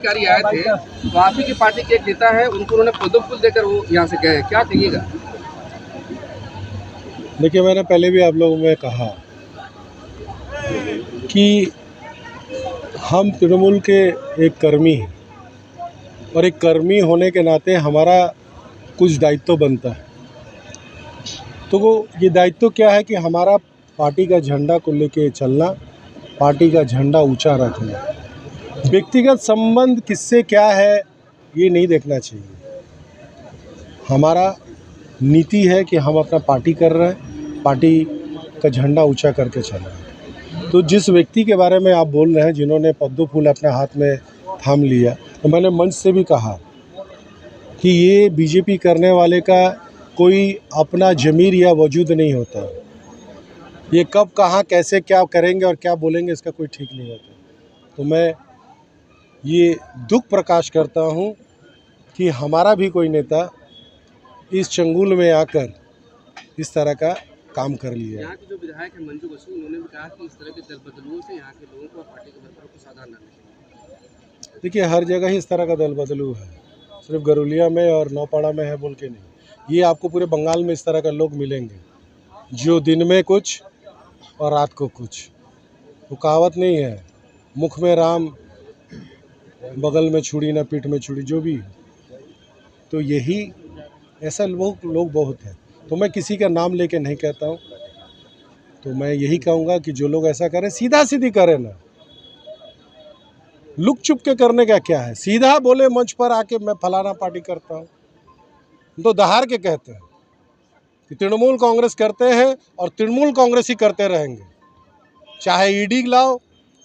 अधिकारी आए थे, तो आप ही की पार्टी के एक नेता है, उनको उन्होंने पदम फूल देकर वो यहाँ से गए, क्या कहिएगा? देखिए, मैंने पहले भी आप लोगों में कहा कि हम तृणमूल के एक कर्मी हैं और एक कर्मी होने के नाते हमारा कुछ दायित्व बनता है। तो वो ये दायित्व क्या है कि हमारा पार्टी का झंडा को लेके चलना, पार्टी का झंडा ऊंचा रखना। व्यक्तिगत संबंध किससे क्या है ये नहीं देखना चाहिए। हमारा नीति है कि हम अपना पार्टी कर रहे हैं, पार्टी का झंडा ऊंचा करके चल रहे हैं। तो जिस व्यक्ति के बारे में आप बोल रहे हैं जिन्होंने पद्म फूल अपने हाथ में थाम लिया, तो मैंने मंच से भी कहा कि ये बीजेपी करने वाले का कोई अपना ज़मीर या वजूद नहीं होता। ये कब कहाँ कैसे क्या करेंगे और क्या बोलेंगे इसका कोई ठीक नहीं होता। तो मैं ये दुख प्रकाश करता हूँ कि हमारा भी कोई नेता इस चंगुल में आकर इस तरह का काम कर लिया। यहाँ के जो विधायक हैं मंजू बसु, उन्होंने भी कहा कि इस तरह के दल बदलुओं से यहाँ के लोगों को और पार्टी के वर्करों को सावधान रहना चाहिए। देखिए, हर जगह ही इस तरह का दल बदलू है, सिर्फ गरुलिया में और नौपाड़ा में है बोल के नहीं। ये आपको पूरे बंगाल में इस तरह का लोग मिलेंगे जो दिन में कुछ और रात को कुछ। वो कहावत नहीं है, मुख में राम बगल में छुरी ना पीठ में छुरी, जो भी। तो यही ऐसा लोग बहुत हैं। तो मैं किसी का नाम लेके नहीं कहता हूँ। तो मैं यही कहूँगा कि जो लोग ऐसा करें सीधा सीधी करें ना, लुक चुप के करने का क्या है। सीधा बोले मंच पर आके मैं फलाना पार्टी करता हूँ, तो दहाड़ के कहते हैं कि तृणमूल कांग्रेस करते हैं और तृणमूल कांग्रेस ही करते रहेंगे। चाहे ईडी लाओ,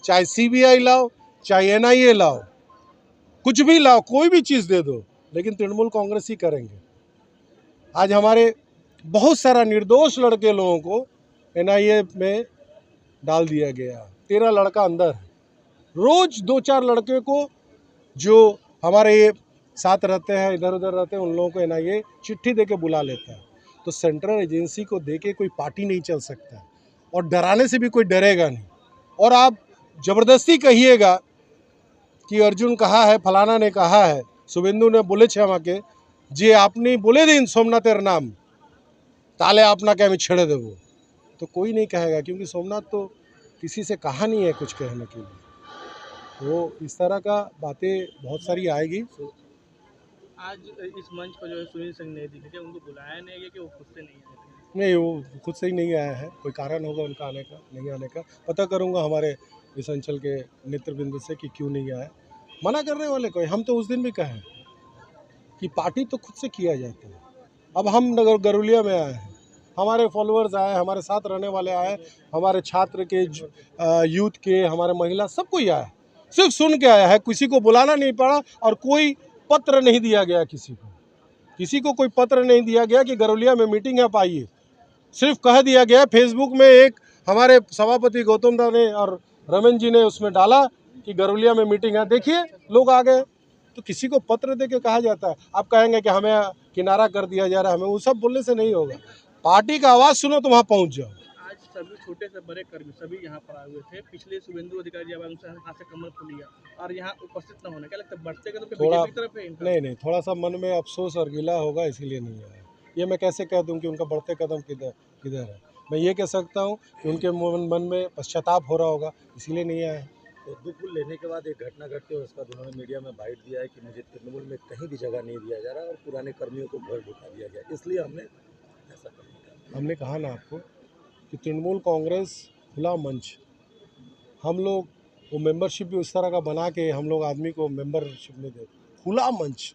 चाहे सीबीआई लाओ, चाहे एनआईए लाओ, कुछ भी लाओ, कोई भी चीज़ दे दो, लेकिन तृणमूल कांग्रेस ही करेंगे। आज हमारे बहुत सारा निर्दोष लड़के लोगों को एनआईए में डाल दिया गया। 13 लड़का अंदर है। रोज़ 2-4 लड़के को जो हमारे साथ रहते हैं, इधर उधर रहते हैं, उन लोगों को एनआईए चिट्ठी दे के बुला लेता है। तो सेंट्रल एजेंसी को दे के कोई पार्टी नहीं चल सकता, और डराने से भी कोई डरेगा नहीं। और आप ज़बरदस्ती कहिएगा कि अर्जुन कहा है, फलाना ने कहा है, शुभेंदु ने बोले छे আমাকে जे आपने बोले दिन सोमनाथेर नाम ताले आपना क्या मैं छेड़े देवो, तो कोई नहीं कहेगा, क्योंकि सोमनाथ तो किसी से कहा नहीं है कुछ कहने के लिए। तो इस तरह का बातें बहुत सारी आएगी। आज इस मंच पर जो है सुनील सिंह ने दिखे थे, उनको बुलाया नहीं गया कि वो खुद से नहीं आए थे? नहीं, वो खुद से ही नहीं आया है, कोई कारण होगा उनका आने का, नहीं आने का। पता करूंगा हमारे इस अंचल के नेतृवृंद से कि क्यों नहीं आया। मना करने वाले कोई, हम तो उस दिन भी कहें कि पार्टी तो खुद से किया जाता है। अब हम नगर गरुलिया में आए हैं, हमारे फॉलोअर्स आए, हमारे साथ रहने वाले आए, हमारे छात्र के, यूथ के, हमारे महिला, सब कोई आया, सिर्फ सुन के आया है। किसी को बुलाना नहीं पड़ा और कोई पत्र नहीं दिया गया, किसी को कोई पत्र नहीं दिया गया कि गरुलिया में मीटिंग है, आप आइए। सिर्फ कह दिया गया, फेसबुक में एक हमारे सभापति गौतम दा ने और रमन जी ने उसमें डाला कि गरुलिया में मीटिंग है, देखिए लोग आ गए। तो किसी को पत्र दे के कहा जाता है? आप कहेंगे कि हमें किनारा कर दिया जा रहा है, हमें वो सब बोलने से नहीं होगा। पार्टी का आवाज़ सुनो तो वहाँ पहुँच जाओ। आज सभी छोटे से बड़े कर्मी सभी यहाँ पर आए हुए थे। पिछले शुभेंदु अधिकारी जब उनसे हाथ से कमर खुल लिया और यहाँ उपस्थित न होने, क्या लगता है बढ़ते कदम पे थोड़ा बीजेपी की तरफ है इनका? नहीं, थोड़ा सा मन में अफसोस और गिला होगा, इसीलिए नहीं आया। ये मैं कैसे कह दूं कि उनका बढ़ते कदम किधर है। मैं ये कह सकता हूं कि उनके मन में पश्चाताप हो रहा होगा, इसीलिए नहीं आया है। पद्म फूल लेने के बाद एक घटना घटती है, उसका उन्होंने मीडिया में बाइट दिया है कि मुझे तृणमूल में कहीं भी जगह नहीं दिया जा रहा और पुराने कर्मियों को घर ढुका दिया गया, इसलिए हमने ऐसा कर दिया। हमने कहा ना आपको कि तृणमूल कांग्रेस खुला मंच, हम लोग वो मेंबरशिप भी उस तरह का बना के हम लोग आदमी को मेंबरशिप नहीं देते, खुला मंच।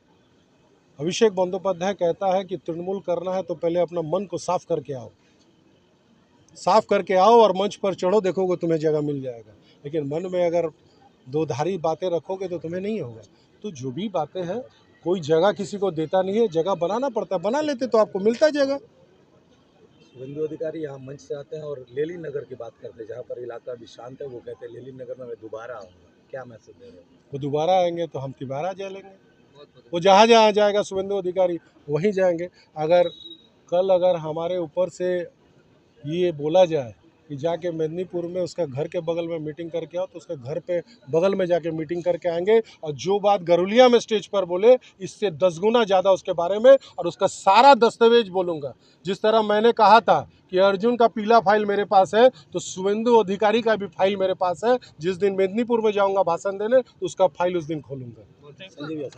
अभिषेक बंदोपाध्याय कहता है कि तृणमूल करना है तो पहले अपना मन को साफ करके आओ, साफ करके आओ और मंच पर चढ़ो, देखोगे तुम्हें जगह मिल जाएगा। लेकिन मन में अगर दो धारी बातें रखोगे तो तुम्हें नहीं होगा। तो जो भी बातें हैं, कोई जगह किसी को देता नहीं है, जगह बनाना पड़ता है, बना लेते तो आपको मिलता जगह। शुभेंदु अधिकारी यहाँ मंच से आते हैं और लेली नगर की बात करते हैं, जहाँ पर इलाका भी शांत है, वो कहते हैं लेली नगर में मैं दोबारा आऊँगा, क्या मैसेज दे रहे हैं? वो दोबारा आएंगे तो हम तिबारा जाएंगे। वो जहाँ जहाँ जाएगा शुभेंदु अधिकारी वहीं जाएंगे। अगर कल हमारे ऊपर से ये बोला जाए कि जाके मेदिनीपुर में उसका घर के बगल में मीटिंग करके आओ, तो उसके घर पे बगल में जाके मीटिंग करके आएंगे और जो बात गरुलिया में स्टेज पर बोले इससे 10 गुना ज़्यादा उसके बारे में और उसका सारा दस्तावेज बोलूँगा। जिस तरह मैंने कहा था कि अर्जुन का पीला फाइल मेरे पास है, तो शुभेंदु अधिकारी का भी फाइल मेरे पास है। जिस दिन मेदिनीपुर में जाऊँगा भाषण देने तो उसका फाइल उस दिन खोलूँगा। संजय भैया